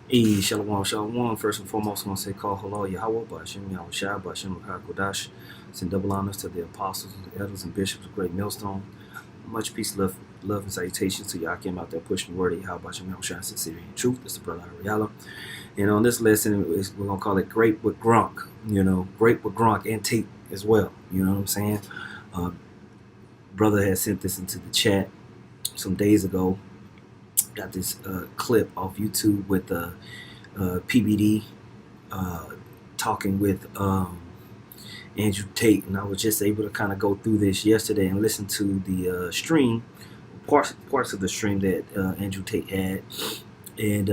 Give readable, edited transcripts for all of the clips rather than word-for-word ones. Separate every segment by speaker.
Speaker 1: Hey, Shalom, Shalom. First and foremost, I want to say, call hello, Yahweh, Bashim, Yahweh Shai, Bashim, Kodash. Send double honors to the apostles, the elders, and bishops of Great Millstone. Much peace, love and salutations to y'all came out there pushing the word of Yahweh, Bashim, Yahweh Shai, sincerity and truth. It's the brother Ariella. And on this lesson, we're going to call it Great with Grok. Great with Grok and Tate as well. You know what I'm saying? Uh, brother had sent this into the chat some days ago. Got this clip off YouTube with PBD talking with Andrew Tate, and I was just able to kind of go through this yesterday and listen to the stream, parts of the stream that Andrew Tate had, and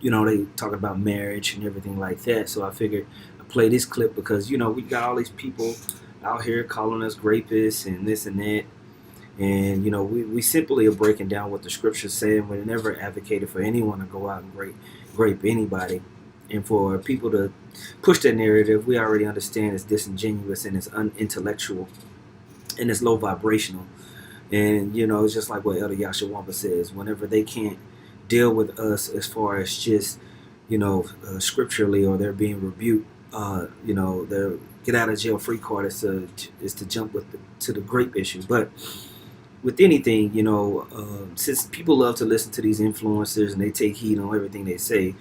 Speaker 1: they talking about marriage and everything like that. So I figured I'd play this clip because we got all these people out here calling us rapists and this and that. And, we simply are breaking down what the scriptures say, and we never advocated for anyone to go out and rape anybody. And for people to push that narrative, we already understand it's disingenuous and it's unintellectual and it's low vibrational. And, it's just like what Elder Yashawamba says, whenever they can't deal with us as far as just, scripturally, or they're being rebuked, their get out of jail free card is to jump to the grape issue. But with anything, since people love to listen to these influencers and they take heed on everything they say,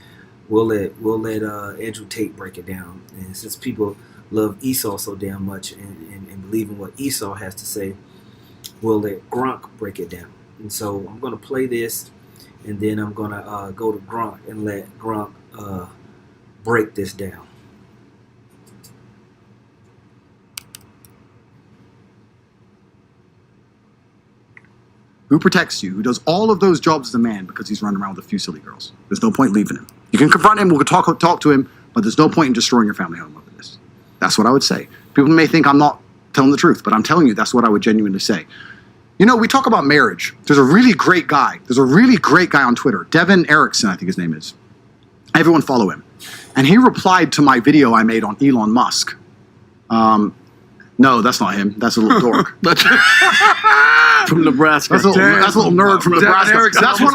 Speaker 1: we'll let Andrew Tate break it down. And since people love Esau so damn much and believe in what Esau has to say, we'll let Grok break it down. And so I'm going to play this, and then I'm going to go to Grok and let Grok break this down.
Speaker 2: Who protects you, who does all of those jobs as a man because he's running around with a few silly girls. There's no point leaving him. You can confront him, we can talk to him, but there's no point in destroying your family home over this. That's what I would say. People may think I'm not telling the truth, but I'm telling you that's what I would genuinely say. We talk about marriage. There's a really great guy. There's a really great guy on Twitter, Devin Erickson, I think his name is. Everyone follow him. And he replied to my video I made on Elon Musk. No, that's not him. That's a little dork.
Speaker 3: From Nebraska.
Speaker 2: That's a little nerd from Nebraska. That's one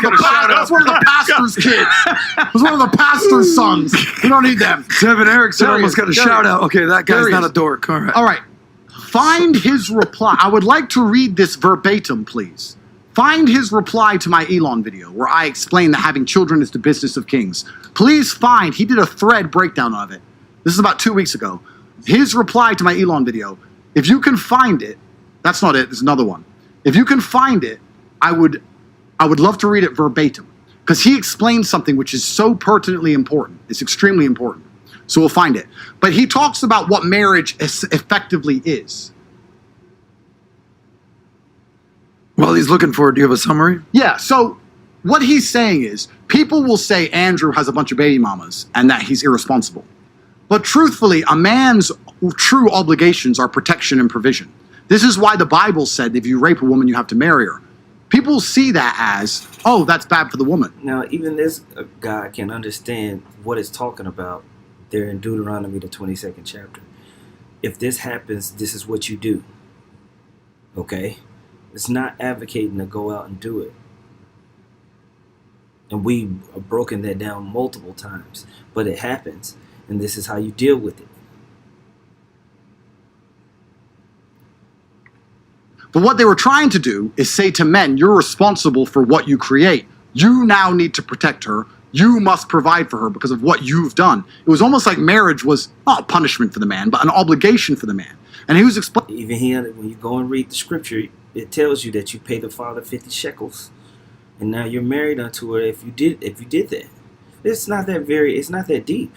Speaker 2: of the pastor's kids. That's one of the pastor's sons. We don't need them.
Speaker 3: Devin Erickson almost got a shout out. Okay, that guy's not a dork. All right.
Speaker 2: All right. Find his reply. I would like to read this verbatim, please. Find his reply to my Elon video where I explain that having children is the business of kings. Please find. He did a thread breakdown of it. This is about 2 weeks ago. His reply to my Elon video. If you can find it, that's not it. There's another one. If you can find it, I would love to read it verbatim because he explains something which is so pertinently important. It's extremely important. So we'll find it. But he talks about what marriage effectively is.
Speaker 3: While he's looking for it, do you have a summary?
Speaker 2: Yeah. So what he's saying is people will say Andrew has a bunch of baby mamas and that he's irresponsible. But truthfully, a man's true obligations are protection and provision. This is why the Bible said if you rape a woman, you have to marry her. People see that as, oh, that's bad for the woman.
Speaker 1: Now, even this guy can understand what it's talking about there in Deuteronomy, the 22nd chapter. If this happens, this is what you do. Okay? It's not advocating to go out and do it. And we have broken that down multiple times. But it happens, and this is how you deal with it.
Speaker 2: But what they were trying to do is say to men, you're responsible for what you create. You now need to protect her. You must provide for her because of what you've done. It was almost like marriage was not a punishment for the man, but an obligation for the man. And he was explaining.
Speaker 1: Even here, when you go and read the scripture, it tells you that you pay the father 50 shekels. And now you're married unto her if you did that. It's not that deep.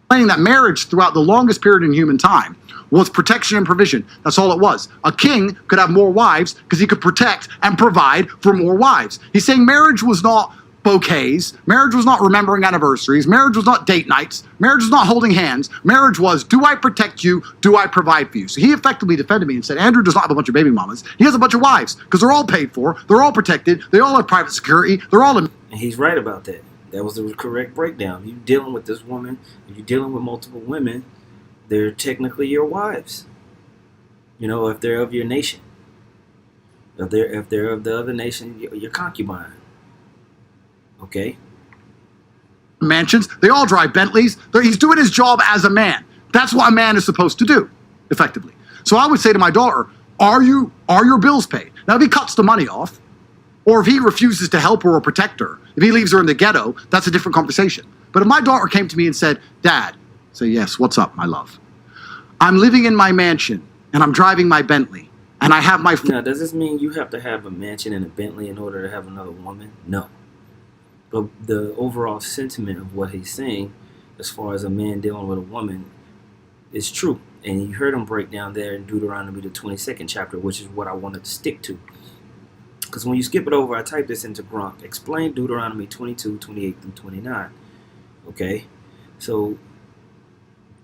Speaker 2: Explaining that marriage throughout the longest period in human time was protection and provision. That's all it was. A king could have more wives because he could protect and provide for more wives. He's saying marriage was not bouquets. Marriage was not remembering anniversaries. Marriage was not date nights. Marriage was not holding hands. Marriage was, do I protect you? Do I provide for you? So he effectively defended me and said, Andrew does not have a bunch of baby mamas. He has a bunch of wives because they're all paid for. They're all protected. They all have private security. They're all in.
Speaker 1: And he's right about that. That was the correct breakdown. You're dealing with this woman, you're dealing with multiple women, they're technically your wives. If they're of your nation. If they're of the other nation, your concubine. Okay?
Speaker 2: mansions. They all drive Bentleys. He's doing his job as a man. That's what a man is supposed to do, effectively. So I would say to my daughter, are your bills paid? Now, if he cuts the money off, or if he refuses to help her or protect her, if he leaves her in the ghetto, that's a different conversation. But if my daughter came to me and said, Dad, say, yes, what's up, my love? I'm living in my mansion, and I'm driving my Bentley, and I have my...
Speaker 1: Now, does this mean you have to have a mansion and a Bentley in order to have another woman? No. But the overall sentiment of what he's saying, as far as a man dealing with a woman, is true. And you heard him break down there in Deuteronomy, the 22nd chapter, which is what I wanted to stick to. Because when you skip it over, I typed this into Grok. Explain Deuteronomy 22, 28 through 29. Okay? So,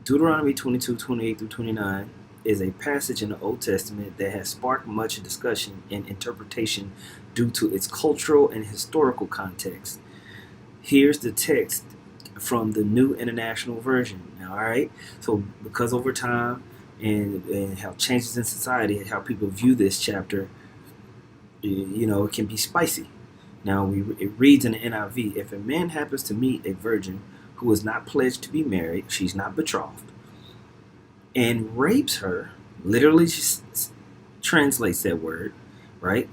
Speaker 1: Deuteronomy 22, 28 through 29 is a passage in the Old Testament that has sparked much discussion and interpretation due to its cultural and historical context. Here's the text from the New International Version. Now, all right? So, because over time and how changes in society and how people view this chapter, you know, it can be spicy. Now, it reads in the NIV, if a man happens to meet a virgin who is not pledged to be married, she's not betrothed, and rapes her, literally just translates that word, right?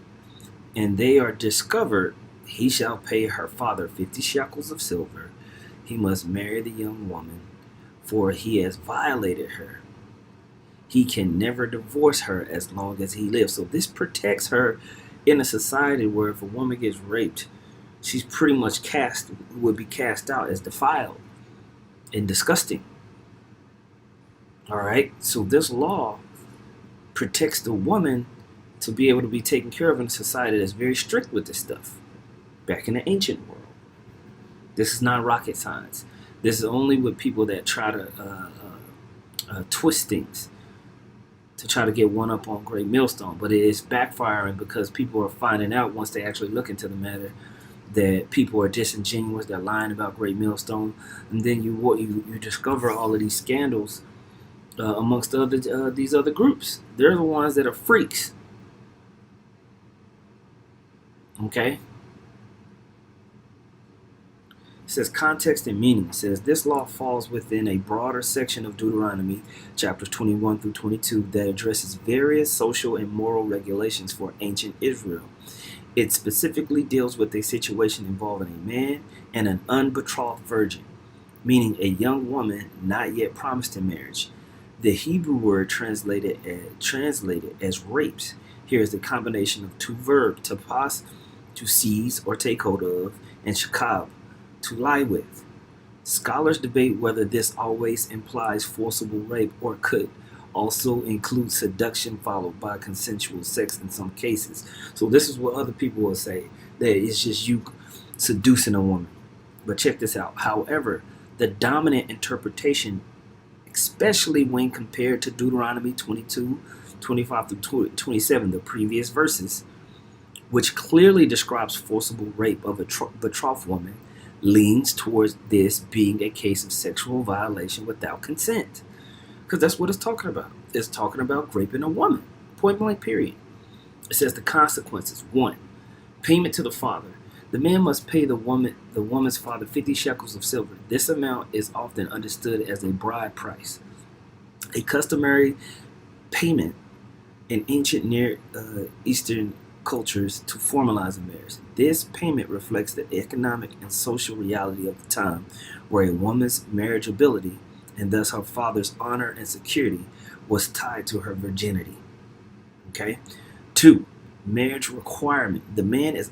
Speaker 1: And they are discovered, he shall pay her father 50 shekels of silver. He must marry the young woman, for he has violated her. He can never divorce her as long as he lives. So this protects her in a society where if a woman gets raped, she's pretty much would be cast out as defiled and disgusting. All right, so this law protects the woman to be able to be taken care of in a society that's very strict with this stuff. Back in the ancient world, this is not rocket science. This is only with people that try to twist things to try to get one up on Great Millstone, but it is backfiring because people are finding out once they actually look into the matter that people are disingenuous, they're lying about Great Millstone, and then you discover all of these scandals amongst these other groups. They're the ones that are freaks. Okay? It says context and meaning. It says this law falls within a broader section of Deuteronomy, chapters 21 through 22, that addresses various social and moral regulations for ancient Israel. It specifically deals with a situation involving a man and an unbetrothed virgin, meaning a young woman not yet promised in marriage. The Hebrew word translated as rapes here is the combination of two verbs, tapas, to seize or take hold of, and shakab, to lie with. Scholars debate whether this always implies forcible rape or could also include seduction followed by consensual sex in some cases. So this is what other people will say, that it's just you seducing a woman. But check this out. However, the dominant interpretation, especially when compared to Deuteronomy 22, 25 through 27, the previous verses, which clearly describes forcible rape of a betrothed woman, leans towards this being a case of sexual violation without consent. Because that's what it's talking about. It's talking about raping a woman. Point blank, period. It says the consequences. 1. Payment to the father. The man must pay the woman's father 50 shekels of silver. This amount is often understood as a bride price, a customary payment in ancient Near Eastern cultures to formalize a marriage. This payment reflects the economic and social reality of the time, where a woman's marriageability and thus her father's honor and security was tied to her virginity. Okay? 2. Marriage requirement. The man is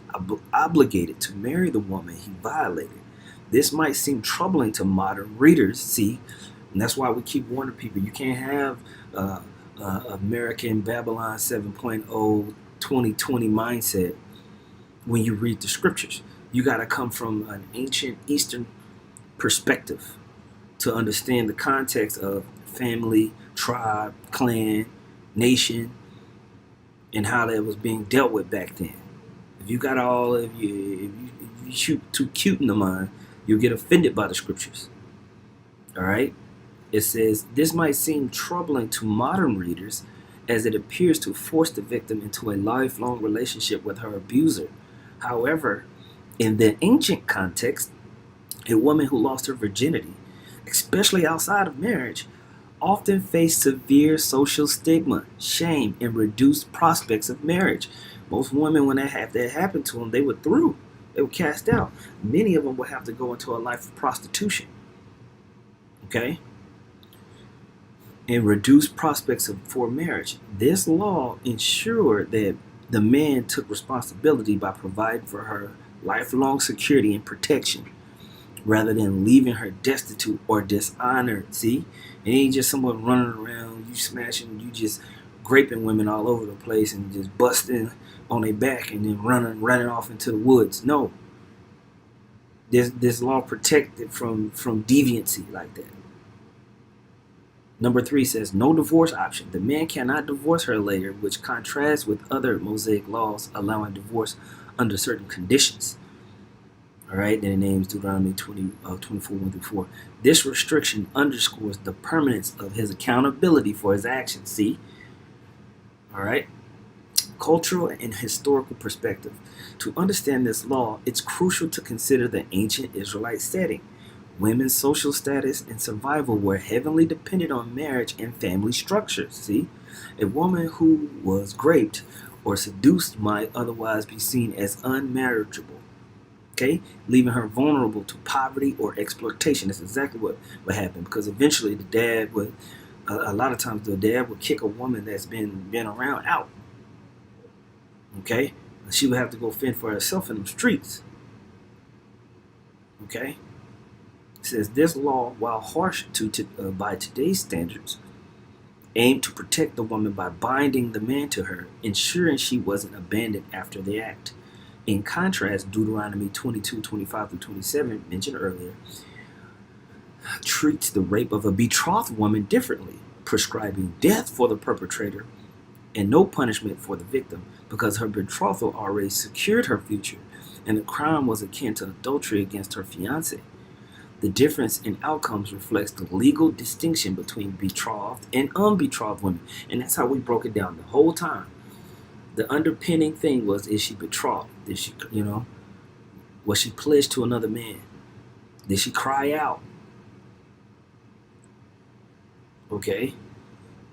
Speaker 1: obligated to marry the woman he violated. This might seem troubling to modern readers, see, and that's why we keep warning people, you can't have American Babylon 7.0 2020 mindset when you read the scriptures. You got to come from an ancient Eastern perspective to understand the context of family, tribe, clan, nation, and how that was being dealt with back then. If you got if you shoot too cute in the mind, you'll get offended by the scriptures. All right? It says, this might seem troubling to modern readers as it appears to force the victim into a lifelong relationship with her abuser. However, in the ancient context, A woman who lost her virginity, especially outside of marriage, often face severe social stigma, shame, and reduced prospects of marriage. Most women, when that happened to them, they were through. They were cast out. Many of them would have to go into a life of prostitution. Okay? And reduced prospects for marriage. This law ensured that the man took responsibility by providing for her lifelong security and protection, rather than leaving her destitute or dishonored. See? It ain't just someone running around, you smashing, you just graping women all over the place and just busting on their back and then running off into the woods. No. This law protected from deviancy like that. Number 3 says no divorce option. The man cannot divorce her later, which contrasts with other Mosaic laws allowing divorce under certain conditions. All right, then it names Deuteronomy 24, 1 through 4. This restriction underscores the permanence of his accountability for his actions. See? All right. Cultural and historical perspective. To understand this law, it's crucial to consider the ancient Israelite setting. Women's social status and survival were heavily dependent on marriage and family structures. See? A woman who was raped or seduced might otherwise be seen as unmarriageable. Okay? Leaving her vulnerable to poverty or exploitation. That's exactly what happened, because eventually the dad would, a lot of times the dad would kick a woman that's been around out. Okay? She would have to go fend for herself in the streets. Okay? It says this law, while harsh by today's standards, aimed to protect the woman by binding the man to her, ensuring she wasn't abandoned after the act. In contrast, Deuteronomy 22, 25 through 27, mentioned earlier, treats the rape of a betrothed woman differently, prescribing death for the perpetrator and no punishment for the victim, because her betrothal already secured her future, and the crime was akin to adultery against her fiancé. The difference in outcomes reflects the legal distinction between betrothed and unbetrothed women. And that's how we broke it down the whole time. The underpinning thing was, is she betrothed? Did she, was she pledged to another man? Did she cry out? Okay?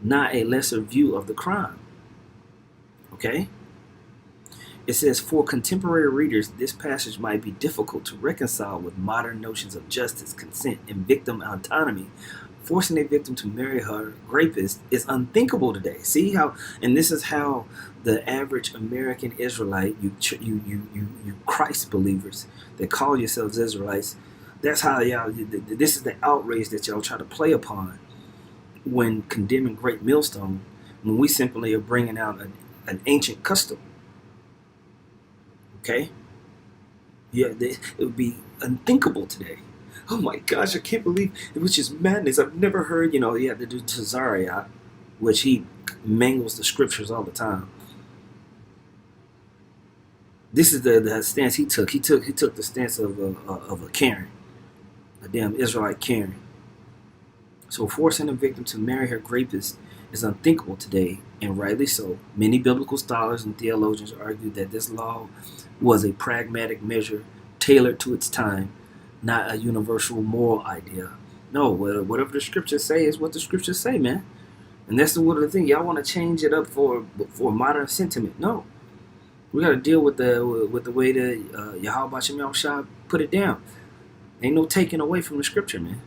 Speaker 1: Not a lesser view of the crime. Okay? It says, for contemporary readers, this passage might be difficult to reconcile with modern notions of justice, consent, and victim autonomy. Forcing a victim to marry her rapist is unthinkable today. See how, and this is how the average American Israelite, you Christ believers that call yourselves Israelites, that's how y'all, this is the outrage that y'all try to play upon when condemning Great Millstone, when we simply are bringing out an ancient custom. Okay? Yeah, it would be unthinkable today. Oh my gosh, I can't believe it was just madness. I've never heard, you have to do Tazariah, which he mangles the scriptures all the time. This is the stance he took. He took the stance of a Karen, a damn Israelite Karen. So forcing a victim to marry her rapist is unthinkable today, and rightly so. Many biblical scholars and theologians argue that this law was a pragmatic measure tailored to its time, not a universal moral idea. No, whatever the scriptures say is what the scriptures say, man. And that's the thing. Y'all want to change it up for modern sentiment. No. We got to deal with the way that Yahweh Bashem Yahushua put it down. Ain't no taking away from the scripture, man.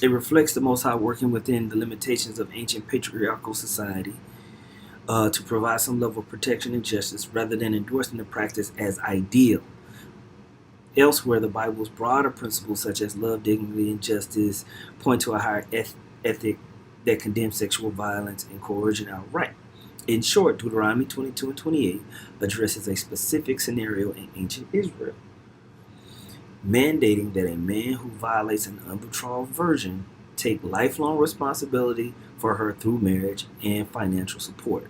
Speaker 1: It reflects the Most High working within the limitations of ancient patriarchal society to provide some level of protection and justice rather than endorsing the practice as ideal. Elsewhere, the Bible's broader principles such as love, dignity, and justice point to a higher ethic that condemns sexual violence and coercion outright. In short, Deuteronomy 22 and 28 addresses a specific scenario in ancient Israel, mandating that a man who violates an unbetrothed virgin take lifelong responsibility for her through marriage and financial support.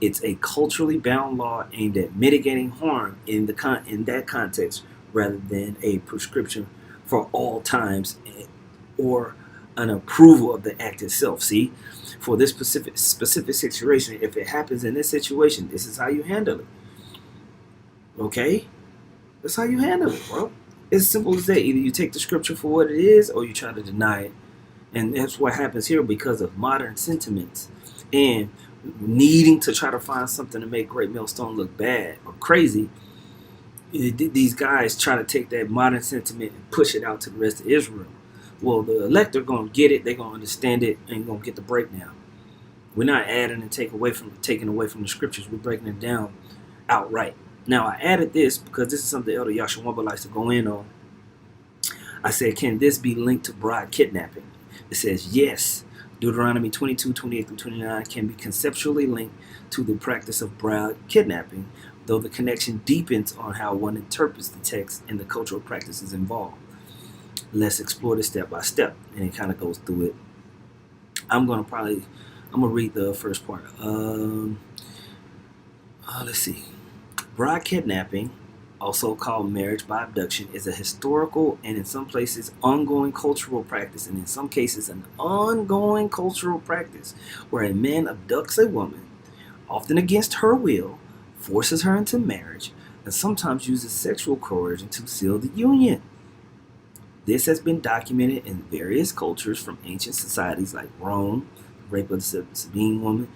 Speaker 1: It's a culturally bound law aimed at mitigating harm in that context rather than a prescription for all times or an approval of the act itself. See, for this specific situation, if it happens in this situation, this is how you handle it. Okay? That's how you handle it, bro. It's as simple as that. Either you take the scripture for what it is, or you try to deny it. And that's what happens here because of modern sentiments and needing to try to find something to make Great Millstone look bad or crazy. These guys try to take that modern sentiment and push it out to the rest of Israel. Well, the elect are going to get it, they're going to understand it, and going to get the breakdown. We're not adding and taking away from the scriptures. We're breaking it down outright. Now, I added this because this is something Elder Yashawamba likes to go in on. I said, can this be linked to bride kidnapping? It says, yes. Deuteronomy 22:28-29 can be conceptually linked to the practice of bride kidnapping, though the connection deepens on how one interprets the text and the cultural practices involved. Let's explore this step by step, and it kind of goes through it. I'm gonna read the first part. Let's see. Bride kidnapping, also called marriage by abduction, is a historical and in some places ongoing cultural practice, and in some cases an ongoing cultural practice where a man abducts a woman, often against her will, forces her into marriage, and sometimes uses sexual coercion to seal the union. This has been documented in various cultures from ancient societies like Rome, rape of the Sabine woman,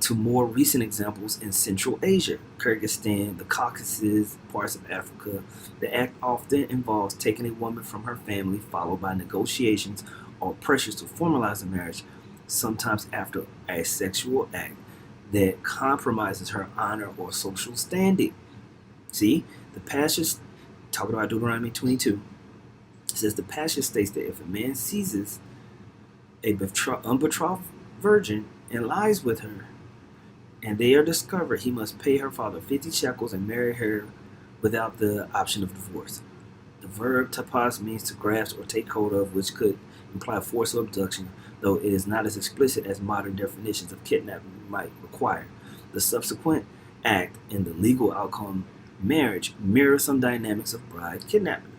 Speaker 1: to more recent examples in Central Asia, Kyrgyzstan, the Caucasus, parts of Africa. The act often involves taking a woman from her family, followed by negotiations or pressures to formalize a marriage, sometimes after a sexual act that compromises her honor or social standing. See, the passage, talking about Deuteronomy 22, says the passage states that if a man seizes a unbetrothed virgin and lies with her, and they are discovered, he must pay her father 50 shekels and marry her without the option of divorce. The verb tapas means to grasp or take hold of, which could imply force or abduction, though it is not as explicit as modern definitions of kidnapping might require. The subsequent act and the legal outcome, marriage, mirror some dynamics of bride kidnapping.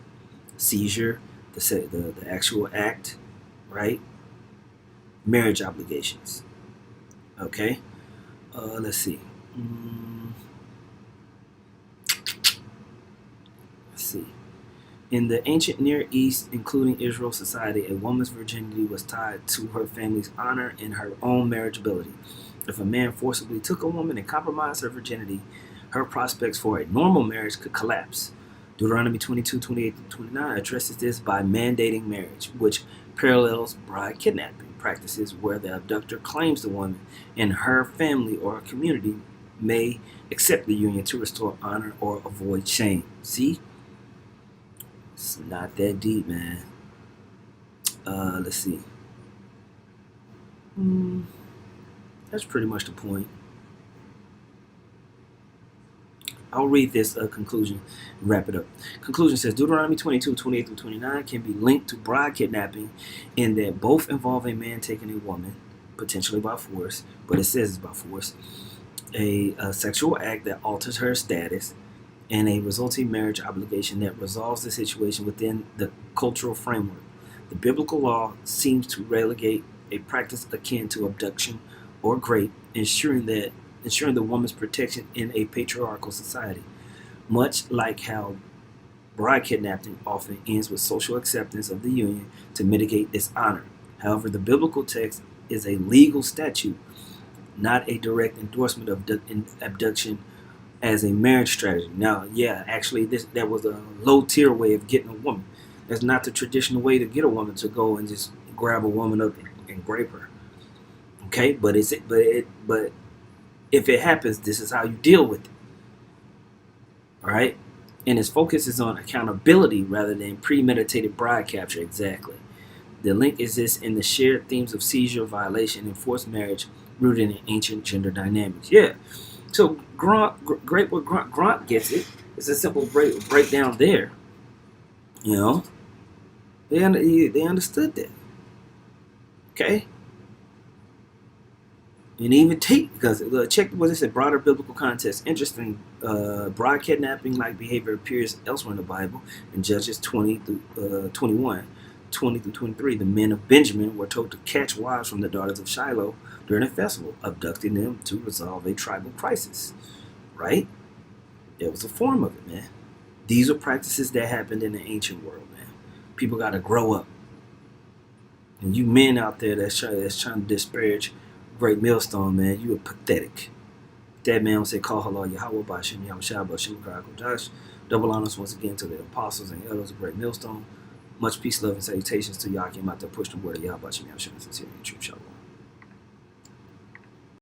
Speaker 1: Seizure, the actual act, right? Marriage obligations. Okay? Let's see. Let's see. In the ancient Near East, including Israel society, a woman's virginity was tied to her family's honor and her own marriageability. If a man forcibly took a woman and compromised her virginity, her prospects for a normal marriage could collapse. Deuteronomy 22:28-29 addresses this by mandating marriage, which parallels bride kidnapping practices where the abductor claims the woman and her family or community may accept the union to restore honor or avoid shame. See? It's not that deep, man. Let's see. That's pretty much the point. I'll read this conclusion and wrap it up. Conclusion says Deuteronomy 22:28-29 can be linked to bride kidnapping in that both involve a man taking a woman, potentially by force, but it says it's by force, a sexual act that alters her status, and a resulting marriage obligation that resolves the situation within the cultural framework. The biblical law seems to relegate a practice akin to abduction or rape, ensuring the woman's protection in a patriarchal society, much like how bride kidnapping often ends with social acceptance of the union to mitigate dishonor. However, the biblical text is a legal statute, not a direct endorsement of abduction as a marriage strategy. Now, yeah, actually, that was a low-tier way of getting a woman. That's not the traditional way to get a woman, to go and just grab a woman up and rape her. Okay, but if it happens, this is how you deal with it. All right? And its focus is on accountability rather than premeditated bride capture. Exactly. The link exists in the shared themes of seizure, violation, and forced marriage rooted in ancient gender dynamics. Yeah. So Grok gets it. It's a simple breakdown there. You know? They understood that. Okay? And even Tate, because check what it said, broader biblical context. Interesting. Bride kidnapping like behavior appears elsewhere in the Bible. In Judges 20-21, 20-23, the men of Benjamin were told to catch wives from the daughters of Shiloh during a festival, abducting them to resolve a tribal crisis. Right? That was a form of it, man. These are practices that happened in the ancient world, man. People got to grow up. And you men out there that's trying to disparage Great Millstone, man, you are pathetic. That man will say, call halal Yahweh Bashim Yahushua Bashim Josh. Double honors once again to the apostles and elders of Great Millstone. Much peace, love, and salutations to y'all. Came out there, push the word of Yahweh Bashim Yahushua. Sincerely, true shalom.